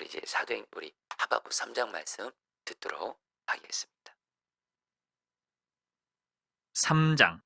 우리 이제 사도행 우리 하박국 3장 말씀 듣도록 하겠습니다. 3장.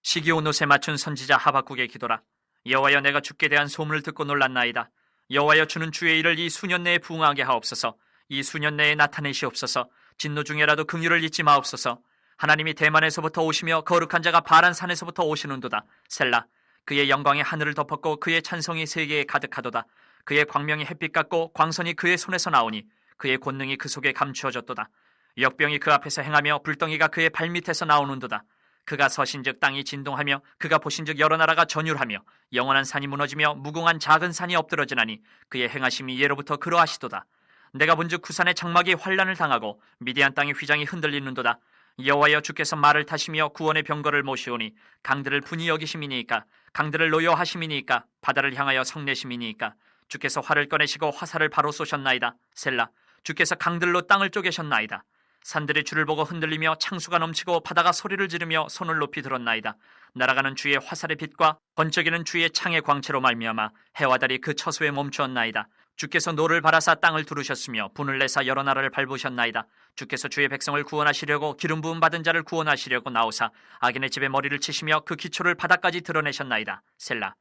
시기 온 옷에 맞춘 선지자 하박국의 기도라. 여호와여, 내가 주께 대한 소문을 듣고 놀랐나이다. 여호와여, 주는 주의 일을 이 수년 내에 부응하게 하옵소서. 이 수년 내에 나타내시옵소서. 진노 중에라도 긍휼을 잊지 마옵소서. 하나님이 대만에서부터 오시며 거룩한 자가 바란 산에서부터 오시는도다. 셀라. 그의 영광이 하늘을 덮었고 그의 찬송이 세계에 가득하도다. 그의 광명이 햇빛 같고 광선이 그의 손에서 나오니 그의 권능이 그 속에 감추어졌도다. 역병이 그 앞에서 행하며 불덩이가 그의 발밑에서 나오는도다. 그가 서신즉 땅이 진동하며 그가 보신즉 여러 나라가 전율하며 영원한 산이 무너지며 무궁한 작은 산이 엎드러지나니 그의 행하심이 예로부터 그러하시도다. 내가 본즉 구산의 장막이 환란을 당하고 미디안 땅의 휘장이 흔들리는도다. 여호와여, 주께서 말을 타시며 구원의 병거를 모시오니 강들을 분이 여기심이니까, 강들을 노여하심이니까, 바다를 향하여 성내심이니까. 주께서 활을 꺼내시고 화살을 바로 쏘셨나이다. 셀라. 주께서 강들로 땅을 쪼개셨나이다. 산들이 주를 보고 흔들리며 창수가 넘치고 바다가 소리를 지르며 손을 높이 들었나이다. 날아가는 주의 화살의 빛과 번쩍이는 주의 창의 광채로 말미암아 해와 달이 그 처소에 멈추었나이다. 주께서 노를 바라사 땅을 두르셨으며 분을 내사 여러 나라를 밟으셨나이다. 주께서 주의 백성을 구원하시려고 기름 부음 받은 자를 구원하시려고 나오사 악인의 집에 머리를 치시며 그 기초를 바닥까지 드러내셨나이다. 셀라.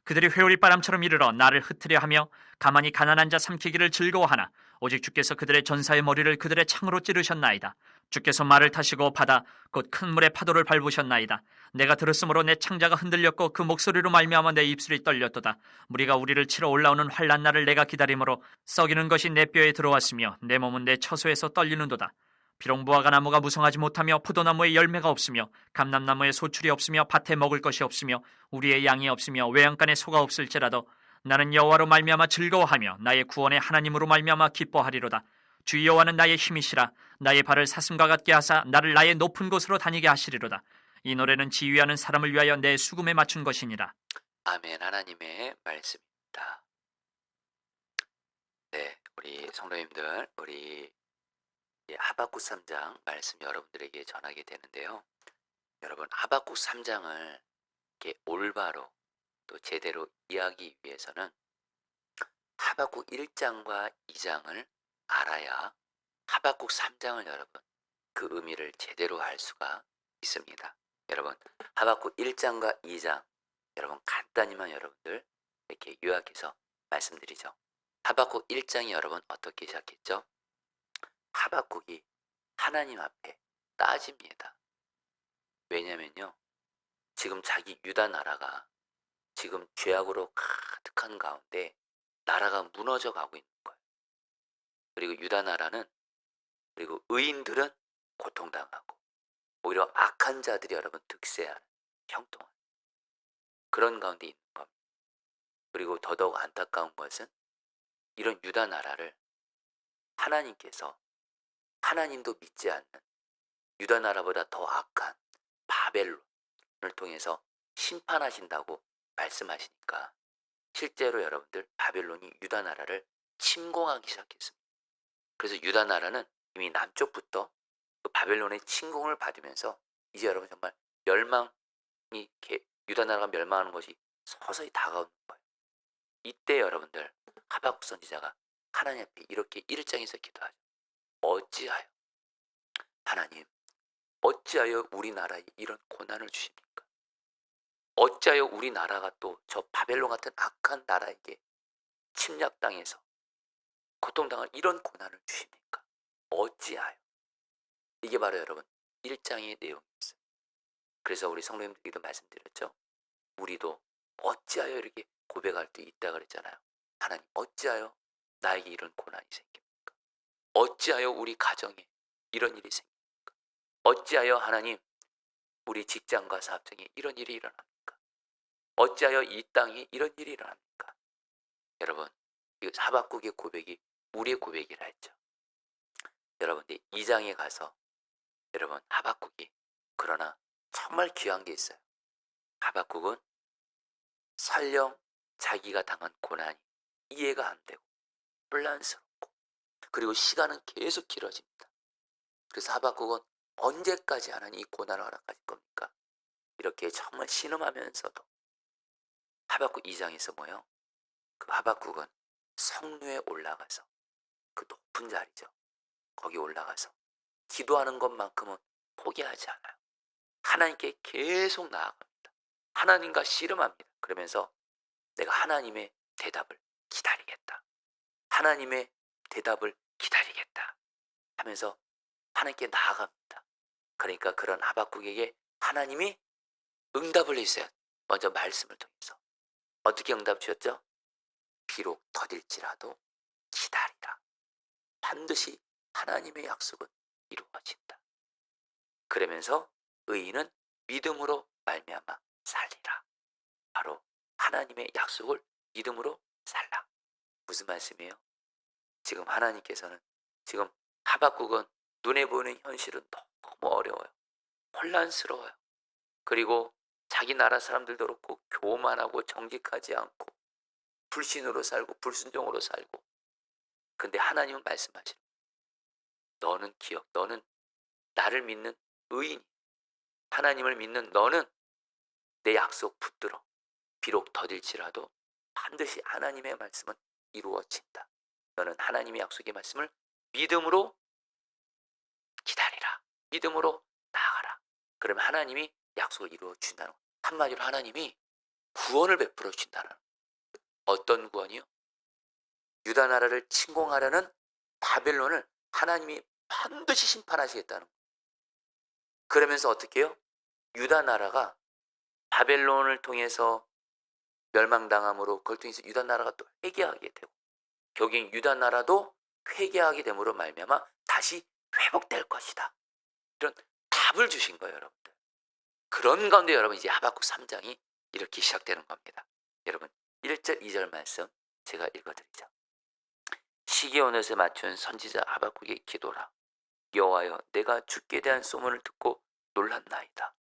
그들이 회오리 바람처럼 이르러 나를 흩트려 하며 가만히 가난한 자 삼키기를 즐거워하나 오직 주께서 그들의 전사의 머리를 그들의 창으로 찌르셨나이다. 주께서 말을 타시고 바다 곧 큰 물의 파도를 밟으셨나이다. 내가 들었으므로 내 창자가 흔들렸고 그 목소리로 말미암아 내 입술이 떨렸도다. 무리가 우리를 치러 올라오는 환난 날을 내가 기다림으로 썩이는 것이 내 뼈에 들어왔으며 내 몸은 내 처소에서 떨리는도다. 비록 무화과 나무가 무성하지 못하며 포도나무에 열매가 없으며 감람나무에 소출이 없으며 밭에 먹을 것이 없으며 우리의 양이 없으며 외양간에 소가 없을지라도 나는 여호와로 말미암아 즐거워하며 나의 구원의 하나님으로 말미암아 기뻐하리로다. 주 여호와는 나의 힘이시라. 나의 발을 사슴과 같게 하사 나를 나의 높은 곳으로 다니게 하시리로다. 이 노래는 지휘하는 사람을 위하여 내 수금에 맞춘 것이니라. 아멘. 하나님의 말씀입니다. 네, 우리 성도님들, 우리 하박국 3장 말씀 여러분들에게 전하게 되는데요. 여러분, 하박국 3장을 이렇게 올바로 또 제대로 이해하기 위해서는 하박국 1장과 2장을 알아야 하박국 3장을 여러분 그 의미를 제대로 할 수가 있습니다. 여러분, 하박국 1장과 2장 여러분 간단히만 여러분들 이렇게 요약해서 말씀드리죠. 하박국 1장이 여러분 어떻게 시작했죠? 하박국이 하나님 앞에 따집니다. 왜냐면요, 지금 자기 유다 나라가 지금 죄악으로 가득한 가운데 나라가 무너져 가고 있는 거예요. 그리고 유다 나라는, 그리고 의인들은 고통당하고 오히려 악한 자들이 여러분 득세하는, 형통하는 그런 가운데 있는 겁니다. 그리고 더더욱 안타까운 것은 이런 유다 나라를 하나님께서 하나님도 믿지 않는 유다 나라보다 더 악한 바벨론을 통해서 심판하신다고 말씀하시니까 실제로 여러분들 바벨론이 유다 나라를 침공하기 시작했습니다. 그래서 유다 나라는 이미 남쪽부터 그 바벨론의 침공을 받으면서 이제 여러분 정말 멸망이, 유다 나라가 멸망하는 것이 서서히 다가오는 거예요. 이때 여러분들 하박국 선지자가 하나님 앞에 이렇게 1장에서 기도하죠. 어찌하여 하나님, 어찌하여 우리나라에 이런 고난을 주십니까? 어찌하여 우리나라가 또 저 바벨론 같은 악한 나라에게 침략당해서 고통당할 이런 고난을 주십니까? 어찌하여? 이게 바로 여러분 1장의 내용이었어요. 그래서 우리 성도님들께도 말씀드렸죠. 우리도 어찌하여 이렇게 고백할 때 있다 그랬잖아요. 하나님, 어찌하여 나에게 이런 고난이 생깁니까? 어찌하여 우리 가정에 이런 일이 생깁니까? 어찌하여 하나님 우리 직장과 사업장에 이런 일이 일어납니까? 어찌하여 이 땅에 이런 일이 일어납니까? 여러분, 이 하박국의 고백이 우리의 고백이라 했죠. 여러분, 2장에 가서 여러분 하박국이, 그러나 정말 귀한 게 있어요. 하박국은 설령 자기가 당한 고난이 이해가 안 되고 혼란스럽고 그리고 시간은 계속 길어집니다. 그래서 하박국은 언제까지 하나님 이 고난을 허락하실 겁니까? 이렇게 정말 신음하면서도 하박국 2장에서 뭐요? 그 하박국은 성루에 올라가서 그 높은 자리죠. 거기 올라가서 기도하는 것만큼은 포기하지 않아요. 하나님께 계속 나아갑니다. 하나님과 씨름합니다. 그러면서 내가 하나님의 대답을 기다리겠다. 하나님의 대답을 기다리겠다 하면서 하나님께 나아갑니다. 그러니까 그런 하박국에게 하나님이 응답을 해주세요. 먼저 말씀을 통해서. 어떻게 응답 주셨죠? 비록 더딜지라도 기다리라. 반드시 하나님의 약속은 이루어진다. 그러면서 의인은 믿음으로 말미암아 살리라. 바로 하나님의 약속을 믿음으로 살라. 무슨 말씀이에요? 지금 하나님께서는 지금 하박국은 눈에 보이는 현실은 너무 어려워요. 혼란스러워요. 그리고 자기 나라 사람들도 그렇고 교만하고 정직하지 않고 불신으로 살고 불순종으로 살고. 근데 하나님은 말씀하시는 너는 너는 나를 믿는 의인이, 하나님을 믿는 너는 내 약속 붙들어. 비록 더딜지라도 반드시 하나님의 말씀은 이루어진다. 너는 하나님의 약속의 말씀을 믿음으로 기다리라. 믿음으로 나아가라. 그러면 하나님이 약속을 이루어 준다는 거예요. 한마디로 하나님이 구원을 베풀어 준다는 거예요. 어떤 구원이요? 유다 나라를 침공하려는 바벨론을 하나님이 반드시 심판하시겠다는 거예요. 그러면서 어떻게 해요? 유다 나라가 바벨론을 통해서 멸망당함으로 그걸 통해서 유다 나라가 또 회개하게 되고 결국 유다 나라도 회개하게 됨으로 말미암아 다시 회복될 것이다. 이런 답을 주신 거예요, 여러분들. 그런 가운데 여러분 이제 하박국 3장이 이렇게 시작되는 겁니다. 여러분 1절 2절 말씀 제가 읽어드리죠. 시기온옷에 맞춘 선지자 하박국의 기도라. 여호와여, 내가 주께 대한 소문을 듣고 놀랐나이다.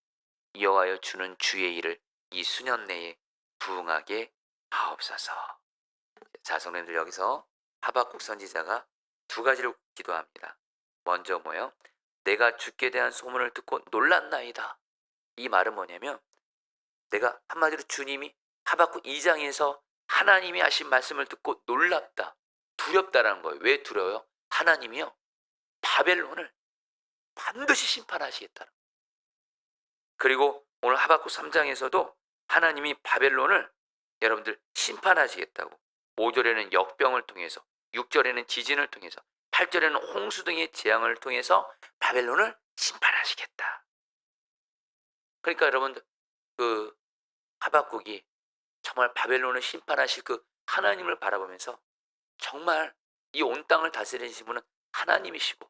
여호와여, 주는 주의 일을 이 수년 내에 부응하게 하옵소서. 자, 성도님들, 여기서 하박국 선지자가 두 가지를 기도합니다. 먼저 뭐예요? 내가 주께 대한 소문을 듣고 놀랐나이다. 이 말은 뭐냐면 내가 한마디로 주님이 하박국 2장에서 하나님이 하신 말씀을 듣고 놀랍다, 두렵다라는 거예요. 왜 두려워요? 하나님이요 바벨론을 반드시 심판하시겠다는 거예요. 그리고 오늘 하박국 3장에서도 하나님이 바벨론을 여러분들 심판하시겠다고 5절에는 역병을 통해서 6절에는 지진을 통해서 8절에는 홍수 등의 재앙을 통해서 바벨론을 심판하시겠다. 그러니까 여러분들 그 하박국이 정말 바벨론을 심판하실 그 하나님을 바라보면서 정말 이 온 땅을 다스리신 분은 하나님이시고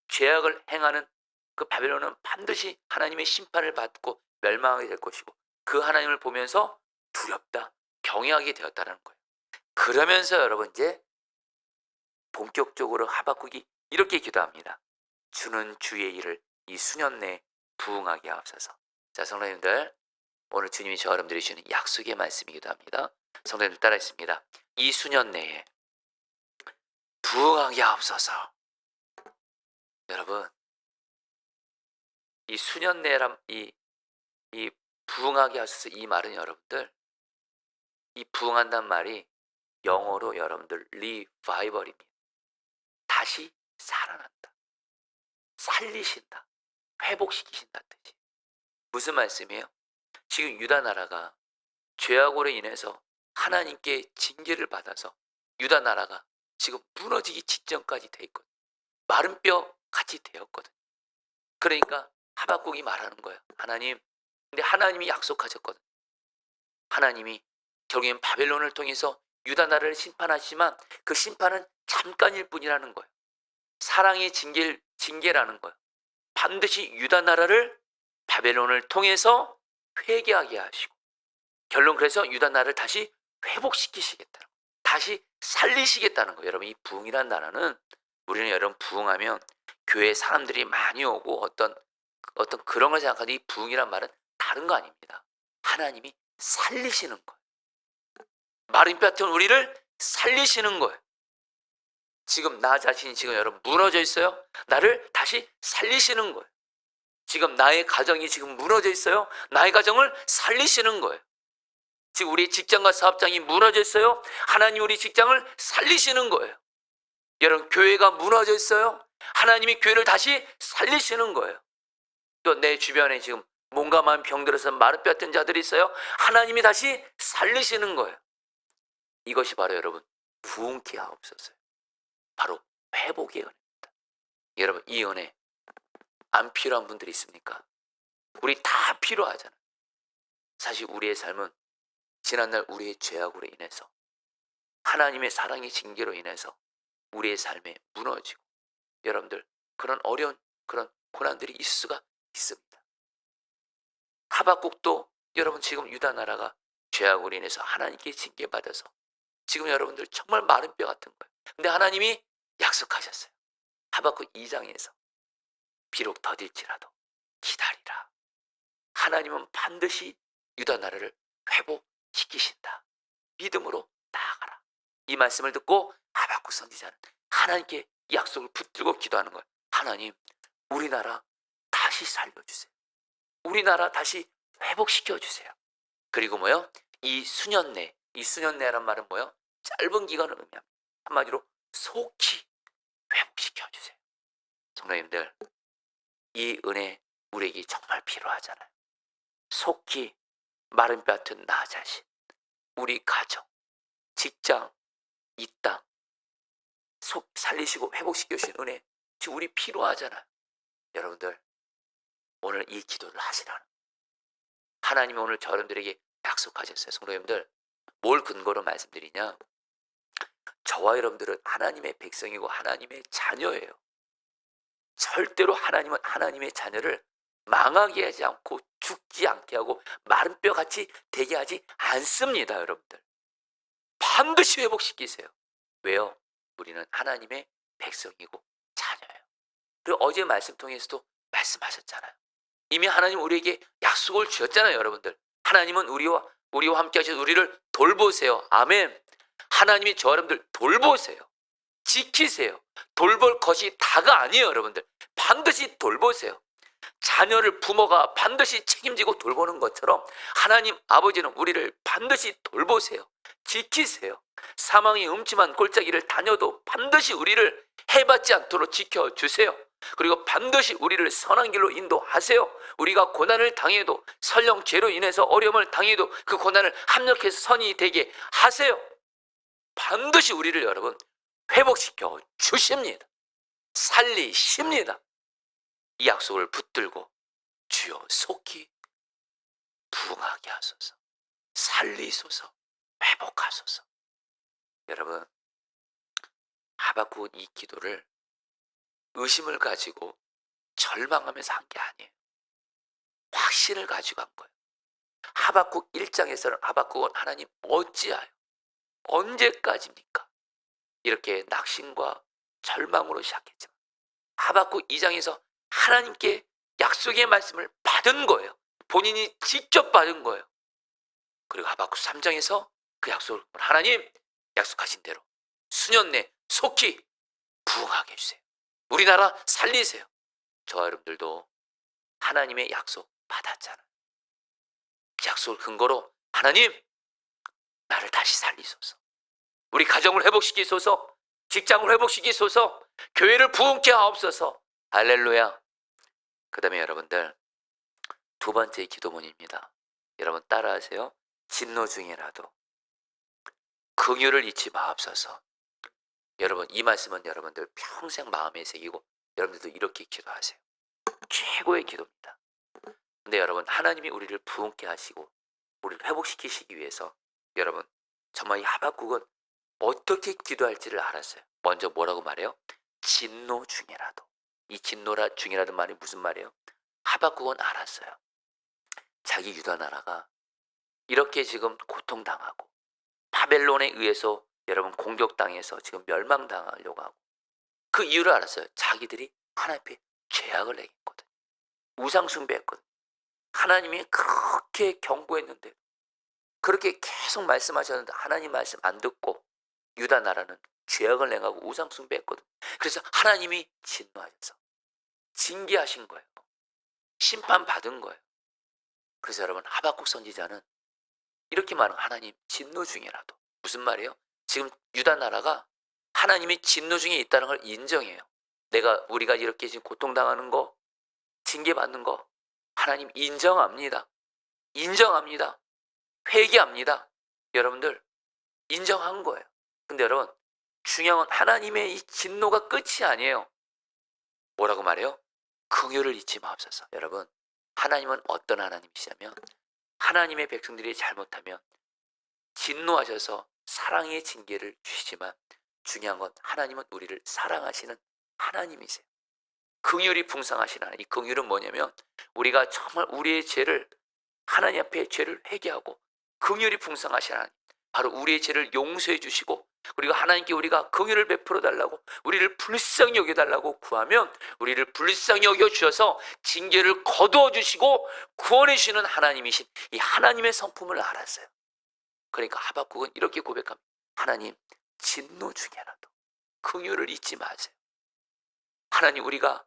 죄악을 행하는 그 바벨론은 반드시 하나님의 심판을 받고 멸망하게 될 것이고 그 하나님을 보면서 두렵다, 경외하게 되었다는 거예요. 그러면서 여러분 이제 본격적으로 하박국이 이렇게 기도합니다. 주는 주의 일을 이 수년 내에 부응하게 하옵소서. 자, 성도님들, 오늘 주님이 저 여러분들이 주는 약속의 말씀이기도 합니다. 성도님들 따라 했습니다. 이 수년 내에 부응하게 하옵소서. 여러분, 이 수년 내란 이 부응하게 하옵소서, 이 말은 여러분들, 이 부응한다는 말이 영어로 여러분들 리바이벌입니다. 다시 살아난다, 살리신다, 회복시키신다는 뜻이. 무슨 말씀이에요? 지금 유다 나라가 죄악으로 인해서 하나님께 징계를 받아서 유다 나라가 지금 무너지기 직전까지 돼 있거든. 마른 뼈 같이 되었거든. 그러니까 하박국이 말하는 거예요. 하나님, 근데 하나님이 약속하셨거든. 하나님이 결국엔 바벨론을 통해서 유다 나라를 심판하시지만 그 심판은 잠깐일 뿐이라는 거예요. 사랑의 징계라는 거예요. 반드시 유다 나라를 바벨론을 통해서 회개하게 하시고 결론 그래서 유다 나라를 다시 회복시키시겠다는 거예요. 다시 살리시겠다는 거예요. 여러분, 이 부흥이라는 나라는 우리는 여러분 부흥하면 교회에 사람들이 많이 오고 어떤 그런 걸 생각하는데 이 부흥이란 말은 다른 거 아닙니다. 하나님이 살리시는 거예요. 마른 뼈 같은 우리를 살리시는 거예요. 지금 나 자신이 지금 여러분 무너져 있어요. 나를 다시 살리시는 거예요. 지금 나의 가정이 지금 무너져 있어요. 나의 가정을 살리시는 거예요. 지금 우리 직장과 사업장이 무너졌어요. 하나님 우리 직장을 살리시는 거예요. 여러분, 교회가 무너져 있어요. 하나님이 교회를 다시 살리시는 거예요. 또 내 주변에 지금 몸과 마음 병들어서 마른 뼈 뜬 자들이 있어요. 하나님이 다시 살리시는 거예요. 이것이 바로 여러분 부흥케 하옵소서. 바로 회복의 은혜입니다. 여러분, 이 은혜 안 필요한 분들이 있습니까? 우리 다 필요하잖아요. 사실 우리의 삶은 지난날 우리의 죄악으로 인해서, 하나님의 사랑의 징계로 인해서 우리의 삶에 무너지고, 여러분들 그런 어려운 그런 고난들이 있을 수가 있습니다. 하박국도 여러분 지금 유다 나라가 죄악으로 인해서 하나님께 징계받아서 지금 여러분들 정말 마른 뼈 같은 거예요. 근데 하나님이 약속하셨어요. 하박국 2장에서 비록 더딜지라도 기다리라. 하나님은 반드시 유다 나라를 회복시키신다. 믿음으로 나아가라. 이 말씀을 듣고 하박국 선지자는 하나님께 약속을 붙들고 기도하는 거예요. 하나님, 우리나라 다시 살려주세요. 우리나라 다시 회복시켜주세요. 그리고 뭐요? 이 수년내, 이 수년내란 말은 뭐요? 짧은 기간을 의미합니다. 한마디로 속히 회복시켜주세요. 성도님들, 이 은혜 우리에게 정말 필요하잖아요. 속히 마른 뼈 같은 나 자신, 우리 가정, 직장, 이 땅 속 살리시고 회복시켜 주신 은혜 지금 우리 필요하잖아요. 여러분들 오늘 이 기도를 하시라는, 하나님이 오늘 여러분들에게 약속하셨어요. 성도님들, 뭘 근거로 말씀드리냐? 저와 여러분들은 하나님의 백성이고 하나님의 자녀예요. 절대로 하나님은 하나님의 자녀를 망하게 하지 않고 죽지 않게 하고 마른 뼈같이 되게 하지 않습니다. 여러분들 반드시 회복시키세요. 왜요? 우리는 하나님의 백성이고 자녀예요. 그리고 어제 말씀 통해서도 말씀하셨잖아요. 이미 하나님 우리에게 약속을 주셨잖아요. 여러분들, 하나님은 우리와 함께 하셔서 우리를 돌보세요. 아멘. 하나님이 저 여러분들 돌보세요. 지키세요. 돌볼 것이 다가 아니에요. 여러분들 반드시 돌보세요. 자녀를 부모가 반드시 책임지고 돌보는 것처럼 하나님 아버지는 우리를 반드시 돌보세요. 지키세요. 사망의 음침한 골짜기를 다녀도 반드시 우리를 해받지 않도록 지켜주세요. 그리고 반드시 우리를 선한 길로 인도하세요. 우리가 고난을 당해도, 설령 죄로 인해서 어려움을 당해도 그 고난을 합력해서 선이 되게 하세요. 반드시 우리를 여러분 회복시켜 주십니다. 살리십니다. 이 약속을 붙들고 주여 속히 부흥하게 하소서, 살리소서, 회복하소서. 여러분, 하박국은 이 기도를 의심을 가지고 절망하면서 한 게 아니에요. 확신을 가지고 한 거예요. 하박국 1장에서는 하박국은 하나님 어찌하여 언제까지입니까? 이렇게 낙심과 절망으로 시작했지만 하박국 2장에서 하나님께 약속의 말씀을 받은 거예요. 본인이 직접 받은 거예요. 그리고 하박국 3장에서 그 약속을, 하나님 약속하신 대로 수년 내 속히 부흥하게 해주세요. 우리나라 살리세요. 저와 여러분들도 하나님의 약속 받았잖아요. 그 약속을 근거로 하나님 나를 다시 살리소서, 우리 가정을 회복시키소서, 직장을 회복시키소서, 교회를 부흥케 하옵소서. 할렐루야. 그 다음에 여러분들 두 번째 기도문입니다. 여러분 따라하세요. 진노 중에라도 긍휼을 잊지 마옵소서. 여러분 이 말씀은 여러분들 평생 마음에 새기고 여러분들도 이렇게 기도하세요. 최고의 기도입니다. 근데 여러분 하나님이 우리를 부흥케 하시고 우리를 회복시키시기 위해서 여러분 정말 이 하박국은 어떻게 기도할지를 알았어요. 먼저 뭐라고 말해요? 진노 중에라도. 이 진노라 중이라는 말이 무슨 말이에요? 하박국은 알았어요. 자기 유다 나라가 이렇게 지금 고통당하고 바벨론에 의해서 여러분 공격당해서 지금 멸망당하려고 하고, 그 이유를 알았어요. 자기들이 하나님 앞에 죄악을 행했거든. 우상 숭배했거든. 하나님이 그렇게 경고했는데, 그렇게 계속 말씀하셨는데 하나님 말씀 안 듣고 유다 나라는 죄악을 행하고 우상 숭배했거든. 그래서 하나님이 진노하셔서 징계하신 거예요. 심판받은 거예요. 그래서 여러분 하박국 선지자는 이렇게 말하는 하나님 진노 중에라도. 무슨 말이에요? 지금 유다 나라가 하나님의 진노 중에 있다는 걸 인정해요. 우리가 이렇게 지금 고통당하는 거, 징계받는 거 하나님 인정합니다. 인정합니다. 회개합니다. 여러분들 인정한 거예요. 근데 여러분 중요한 건 하나님의 이 진노가 끝이 아니에요. 뭐라고 말해요? 긍휼을 잊지 마옵소서. 여러분 하나님은 어떤 하나님이시냐면 하나님의 백성들이 잘못하면 진노하셔서 사랑의 징계를 주시지만 중요한 건 하나님은 우리를 사랑하시는 하나님이세요. 긍휼이 풍성하신 하나님. 이 긍휼은 뭐냐면 우리가 정말 우리의 죄를 하나님 앞에 죄를 회개하고 긍휼이 풍성하신 하나님, 바로 우리의 죄를 용서해 주시고 그리고 하나님께 우리가 긍휼을 베풀어 달라고 우리를 불쌍히 여겨 달라고 구하면 우리를 불쌍히 여겨 주셔서 징계를 거두어 주시고 구원해 주시는 하나님이신 이 하나님의 성품을 알았어요. 그러니까 하박국은 이렇게 고백합니다. 하나님 진노 중에라도 긍휼을 잊지 마세요. 하나님 우리가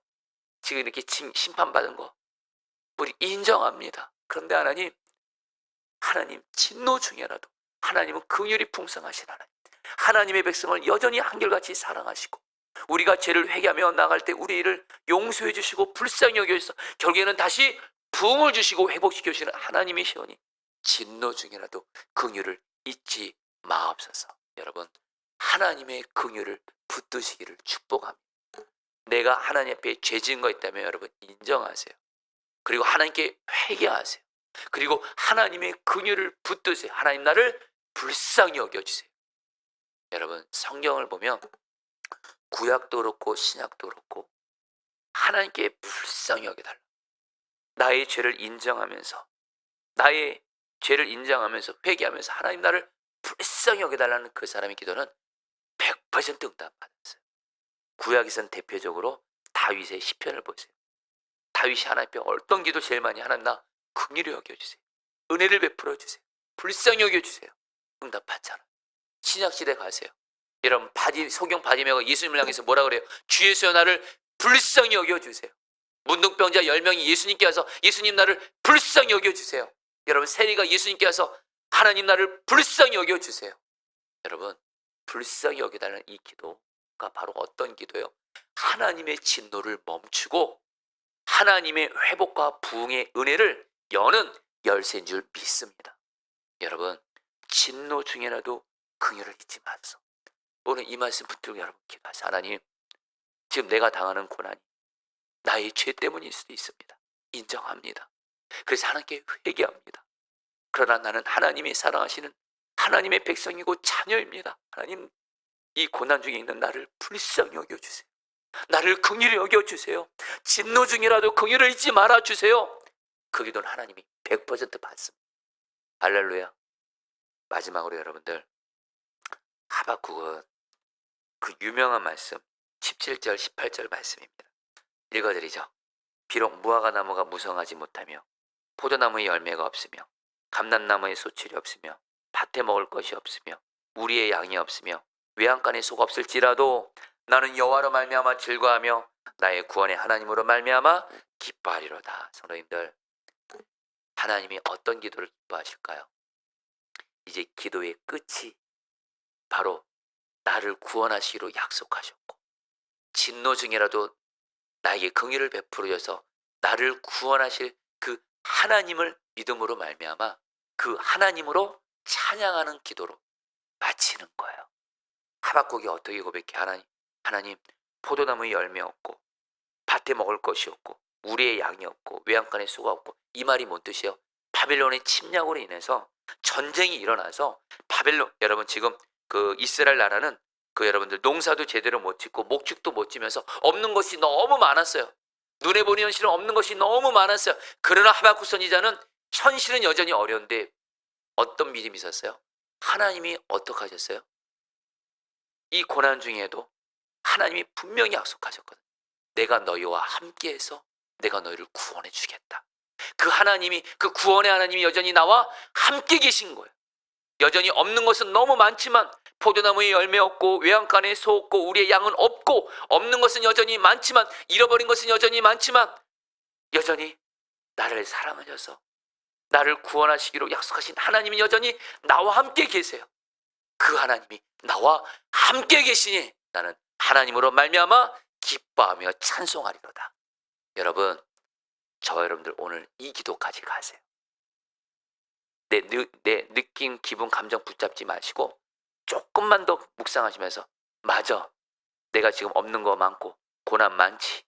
지금 이렇게 심판받은 거 우리 인정합니다. 그런데 하나님 진노 중에라도 하나님은 긍휼이 풍성하신 하나님, 하나님의 백성을 여전히 한결같이 사랑하시고 우리가 죄를 회개하며 나갈 때 우리를 용서해 주시고 불쌍히 여겨주셔서 결국에는 다시 부흥을 주시고 회복시켜 주시는 하나님이시오니 진노 중에라도 긍휼을 잊지 마옵소서. 여러분 하나님의 긍휼을 붙드시기를 축복합니다. 내가 하나님 앞에 죄 지은 거 있다면 여러분 인정하세요. 그리고 하나님께 회개하세요. 그리고 하나님의 긍휼을 붙드세요. 하나님 나를 불쌍히 여겨주세요. 여러분 성경을 보면 구약도 그렇고 신약도 그렇고 하나님께 불쌍히 여겨달라. 나의 죄를 인정하면서 회개하면서 하나님 나를 불쌍히 여겨달라는 그 사람의 기도는 100% 응답받았어요. 구약에서는 대표적으로 다윗의 시편을 보세요. 다윗이 하나님 앞에 어떤 기도 제일 많이 하나님 나 긍휼히 여겨주세요. 은혜를 베풀어 주세요. 불쌍히 여겨주세요. 응답받잖아. 신약시대 가세요. 여러분 소경 바디메가 예수님을 향해서 뭐라 그래요? 주 예수여 나를 불쌍히 여겨주세요. 문둥병자 10명이 예수님께 와서 예수님 나를 불쌍히 여겨주세요. 여러분 세리가 예수님께 와서 하나님 나를 불쌍히 여겨주세요. 여러분 불쌍히 여겨달라는 이 기도가 바로 어떤 기도예요? 하나님의 진노를 멈추고 하나님의 회복과 부흥의 은혜를 여는 열쇠인 줄 믿습니다. 여러분 진노 중에라도 긍휼을 잊지 마소서. 오늘 이 말씀 붙들고 여러분 기도하세요. 하나님 지금 내가 당하는 고난이 나의 죄 때문일 수도 있습니다. 인정합니다. 그래서 하나님께 회개합니다. 그러나 나는 하나님이 사랑하시는 하나님의 백성이고 자녀입니다. 하나님 이 고난 중에 있는 나를 불쌍히 여겨주세요. 나를 긍휼히 여겨주세요. 진노 중이라도 긍휼을 잊지 말아주세요. 그 기도는 하나님이 100% 받습니다. 할렐루야. 마지막으로 여러분들 하박국은 그 유명한 말씀 17절 18절 말씀입니다. 읽어드리죠. 비록 무화과 나무가 무성하지 못하며 포도나무의 열매가 없으며 감람나무의 소출이 없으며 밭에 먹을 것이 없으며 우리의 양이 없으며 외양간에 소가 없을지라도 나는 여호와로 말미암아 즐거하며 나의 구원의 하나님으로 말미암아 기뻐하리로다. 성도님들 하나님이 어떤 기도를 기뻐하실까요? 이제 기도의 끝이 바로 나를 구원하시기로 약속하셨고 진노 중이라도 나에게 긍휼을 베풀어줘서 나를 구원하실 그 하나님을 믿음으로 말미암아 그 하나님으로 찬양하는 기도로 마치는 거예요. 하박국이 어떻게 고백해? 하나님 포도나무에 열매 없고 밭에 먹을 것이 없고 우리의 양이 없고 외양간에 소가 없고. 이 말이 뭔 뜻이에요? 바벨론의 침략으로 인해서 전쟁이 일어나서 여러분 지금 그 이스라엘 나라는 그 여러분들 농사도 제대로 못 짓고 목축도 못 지면서 없는 것이 너무 많았어요. 눈에 보이는 현실은 없는 것이 너무 많았어요. 그러나 하박국 선지자는 현실은 여전히 어려운데 어떤 믿음이 있었어요? 하나님이 어떻게 하셨어요? 이 고난 중에도 하나님이 분명히 약속하셨거든요. 내가 너희와 함께해서 내가 너희를 구원해 주겠다. 그 하나님이, 그 구원의 하나님이 여전히 나와 함께 계신 거예요. 여전히 없는 것은 너무 많지만 포도나무에 열매 없고 외양간에 소 없고 우리의 양은 없고 없는 것은 여전히 많지만 잃어버린 것은 여전히 많지만 여전히 나를 사랑하셔서 나를 구원하시기로 약속하신 하나님이 여전히 나와 함께 계세요. 그 하나님이 나와 함께 계시니 나는 하나님으로 말미암아 기뻐하며 찬송하리로다. 여러분, 저와 여러분들 오늘 이 기도까지 가세요. 내 느낌, 기분, 감정 붙잡지 마시고 조금만 더 묵상하시면서, 맞아, 내가 지금 없는 거 많고 고난 많지,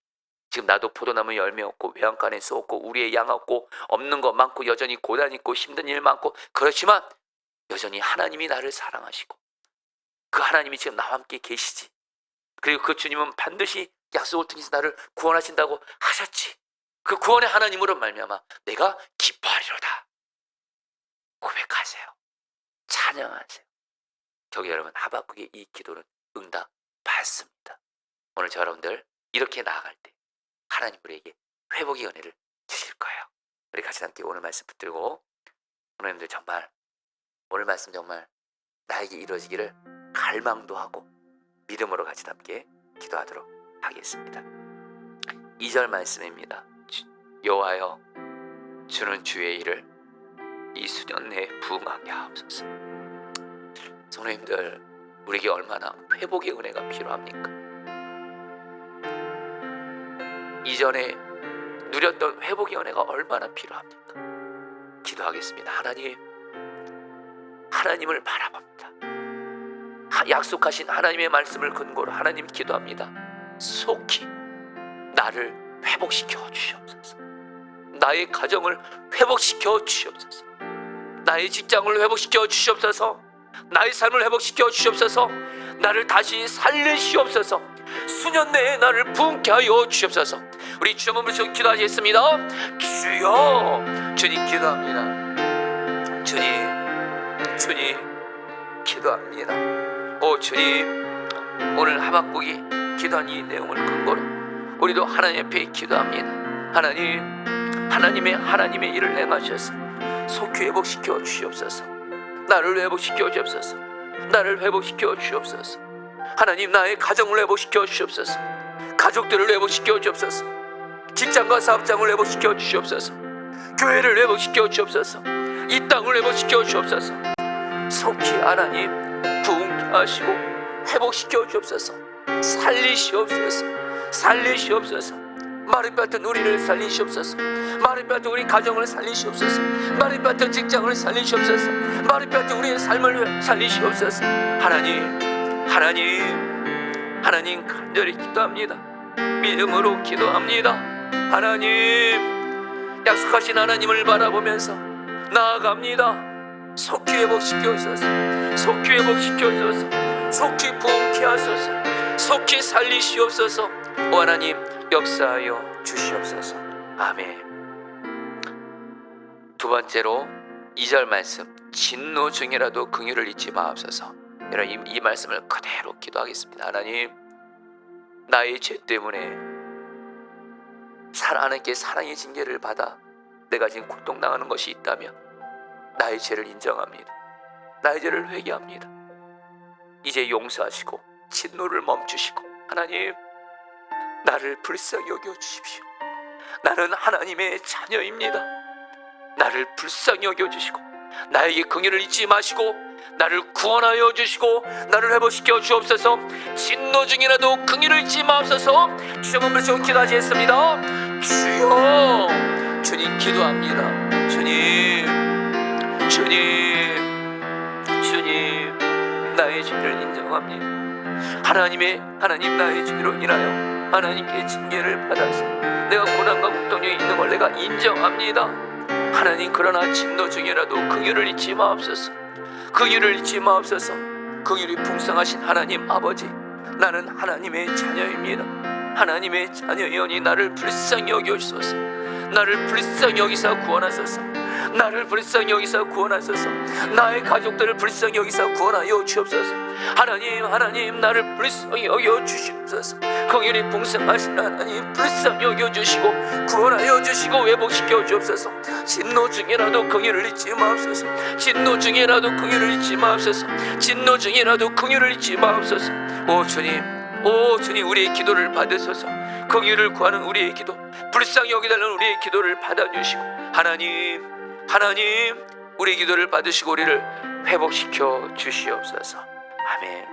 지금 나도 포도나무 열매 없고 외양간에 쏘 없고 우리의 양 없고 없는 거 많고 여전히 고난 있고 힘든 일 많고, 그렇지만 여전히 하나님이 나를 사랑하시고 그 하나님이 지금 나와 함께 계시지. 그리고 그 주님은 반드시 약속을 통해서 나를 구원하신다고 하셨지. 그 구원의 하나님으로 말미암아 내가 기뻐하리로다. 고백하세요. 찬양하세요. 저기 여러분, 하박국의 이 기도는 응답 받습니다. 오늘 저 여러분들 이렇게 나아갈 때 하나님 우리에게 회복의 은혜를 주실 거예요. 우리 같이 함께 오늘 말씀 붙들고, 오늘님들 정말 오늘 말씀 정말 나에게 이루어지기를 갈망도 하고 믿음으로 같이 함께 기도하도록 하겠습니다. 2절 말씀입니다. 여호와여, 주는 주의 일을 이 수년 내에 부응하게 하옵소서. 성도님들, 우리에게 얼마나 회복의 은혜가 필요합니까? 이전에 누렸던 회복의 은혜가 얼마나 필요합니까? 기도하겠습니다. 하나님을 바라봅니다. 약속하신 하나님의 말씀을 근거로 하나님 기도합니다. 속히 나를 회복시켜 주시옵소서. 나의 가정을 회복시켜 주시옵소서. 나의 직장을 회복시켜 주시옵소서. 나의 삶을 회복시켜 주시옵소서. 나를 다시 살리시옵소서. 수년 내에 나를 부흥케 하여 주시옵소서. 우리 주여 한번 부르시고 기도하시겠습니다. 주여, 주님 기도합니다. 주님 기도합니다. 오 주님, 오늘 하박국이 기도한 이 내용을 근거로 우리도 하나님 앞에 기도합니다. 하나님의 일을 행하셔서 속히 회복시켜 주시옵소서. 나를 회복시켜 주시옵소서. 나를 회복시켜 주시옵소서. 하나님, 나의 가정을 회복시켜 주시옵소서. 가족들을 회복시켜 주시옵소서. 직장과 사업장을 회복시켜 주시옵소서. 교회를 회복시켜 주시옵소서. 이 땅을 회복시켜 주시옵소서. 속히 하나님 부흥케 하시고 회복시켜 주옵소서. 살리시옵소서. 마른 뼈 같은 우리를 살리시옵소서. 마른 뼈 같은 우리 가정을 살리시옵소서. 마른 뼈 같은 직장을 살리시옵소서. 마른 뼈 같은 우리의 삶을 살리시옵소서. 하나님 간절히 기도합니다. 믿음으로 기도합니다. 하나님, 약속하신 하나님을 바라보면서 나아갑니다. 속히 회복시켜주소서. 속히 회복시켜주소서. 속히 부흥케 하소서. 속히 살리시옵소서. 오 하나님, 역사하여 주시옵소서. 아멘. 두 번째로 2절 말씀, 진노 중이라도 긍휼을 잊지 마옵소서. 여러분, 이 말씀을 그대로 기도하겠습니다. 하나님, 나의 죄 때문에 하나님께 사랑의 징계를 받아 내가 지금 고통당하는 것이 있다면 나의 죄를 인정합니다. 나의 죄를 회개합니다. 이제 용서하시고 진노를 멈추시고, 하나님, 나를 불쌍히 여겨주십시오. 나는 하나님의 자녀입니다. 나를 불쌍히 여겨주시고 나에게 긍휼을 잊지 마시고 나를 구원하여 주시고 나를 회복시켜 주옵소서. 진노 중이라도 긍휼을 잊지 마옵소서. 주여 한번 부르시고 기도하시겠습니다. 주여, 주님 기도합니다. 주님, 나의 죄를 인정합니다. 하나님, 나의 죄로 인하여 하나님께 징계를 받아서 내가 고난과 고통에 있는 걸 내가 인정합니다. 하나님, 그러나 진노 중이라도 긍휼을 잊지 마옵소서. 긍휼이 풍성하신 하나님 아버지, 나는 하나님의 자녀입니다. 하나님의 자녀이오니 나를 불쌍히 여겨주소서. 나를 불쌍히 여기사 구원하소서. 나의 가족들을 불쌍히 여기사 구원하여 주옵소서. 하나님, 나를 불쌍히 여겨 주시옵소서. 긍휼이 풍성하신 하나님, 불쌍히 여겨 주시고 구원하여 주시고 회복시켜 주옵소서. 진노 중이라도 긍휼을 잊지 마옵소서. 진노 중이라도 긍휼을 잊지 마옵소서. 오 주님, 우리의 기도를 받으소서. 긍휼을 구하는 우리의 기도, 불쌍히 여기달라는 우리의 기도를 받아주시고, 하나님, 우리 기도를 받으시고 우리를 회복시켜 주시옵소서. 아멘.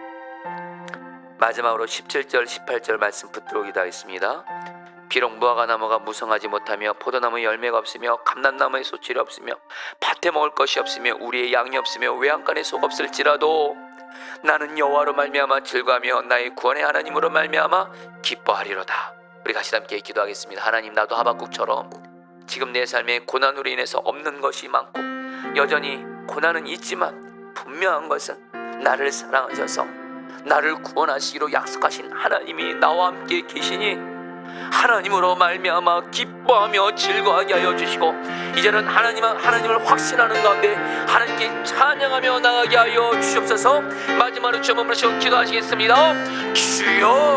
마지막으로 17절 18절 말씀 붙들어 기도하겠습니다. 비록 무화과 나무가 무성하지 못하며 포도나무 열매가 없으며 감람나무에 소출이 없으며 밭에 먹을 것이 없으며 우리의 양이 없으며 외양간에 속 없을지라도 나는 여호와로 말미암아 즐거하며 나의 구원의 하나님으로 말미암아 기뻐하리로다. 우리 같이 함께 기도하겠습니다. 하나님, 나도 하박국처럼 지금 내 삶에 고난으로 인해서 없는 것이 많고 여전히 고난은 있지만 분명한 것은 나를 사랑하셔서 나를 구원하시기로 약속하신 하나님이 나와 함께 계시니 하나님으로 말미암아 기뻐하며 즐거워하게 하여 주시고 이제는 하나님을 확신하는 가운데 하나님께 찬양하며 나가게 하여 주시옵소서. 마지막으로 주여 머무르시고 기도하시겠습니다. 주여